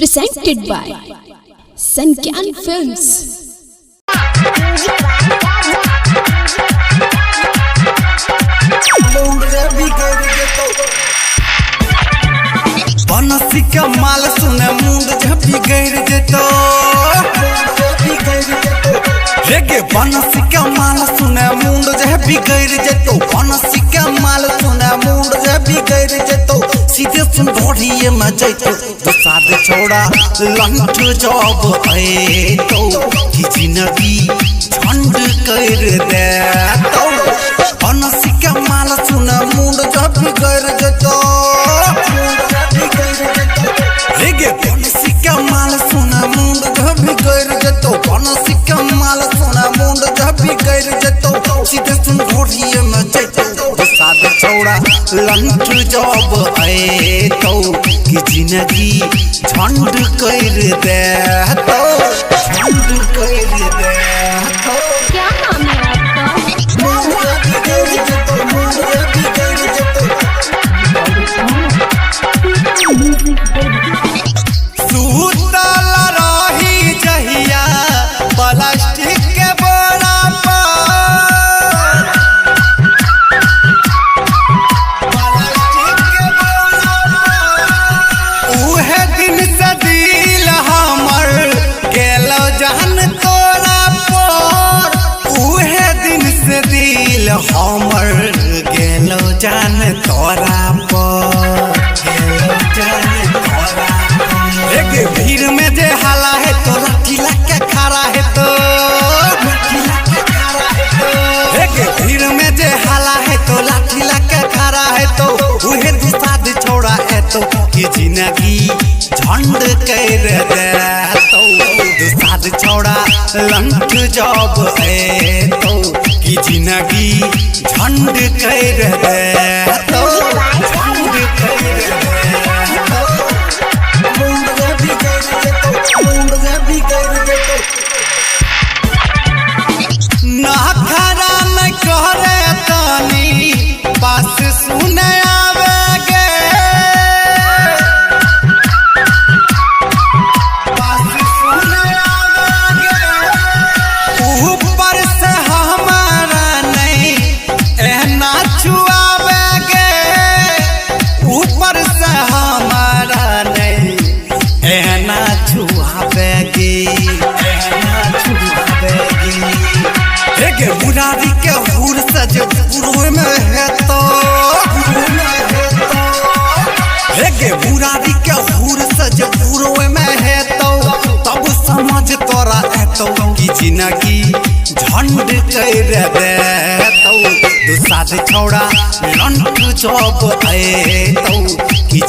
presented by Sankyan Films. Bansi के माल सुने मुंड झपी गिर जेतो रेगे बनसी के माल सुने मुंड झपी गिर जेतो बनसी के माल सुने मुंड झपी गिर जेतो सीधे सुन ढोढ़िए में जैतो तो साथ छोड़ा लंठ जॉब आए तो कि जिंदगी झंड कर दे तो बनसी के माल सुने मुंड झपी गिर जेतो बनसी के माल सोना मुंड झपी गिर जेतो बनसी के माल सोना मुंड झपी गिर जेतो सीधे सुन ढोढ़िए में जैतो साथ छोड़ा लंठ जॉब आए तो कि जिंदगी झंड कर दे तो झंड कर दे तो क्या नाम है आपका? मुंड झपी गिर जेतो मुंड झपी गिर जेतो सूतल रही जहिया प्लास्टिक के बोरा पर उहे दिन से दिल हमर गेलो जान तोरा पर उहे दिन से दिल हमर गेलो जान तोरा पर गेलो जान तोरा एक भीड़ में जे हाला है तो लाठी लगा खड़ा है तो एक भीड़ में जे हाला है तो लाठी लगा खड़ा है तो उहे दुसाद छोड़ा है तो कि जिंदगी झंड कर दे तो दुसाद छोड़ा लंठ जॉब है तो कि जिंदगी झंड कर दे तो झंड कर दे नखरा में करे तानी पास सुने आवेगे पास सुने आवेगे ऊपर से हमारा नहीं एना छुआवेगे ऊपर से हमारा नहीं एना छुआवेगे एना छुआवेगे एक मुरारी के हुर सज पूर्व में है तो एक मुरारी के हुर सज पूर्व में है तो तब समझ तोरा है तो कि जिंदगी झंड कर दे तो दुसाद छोड़ा लंठ जॉब आए तो कि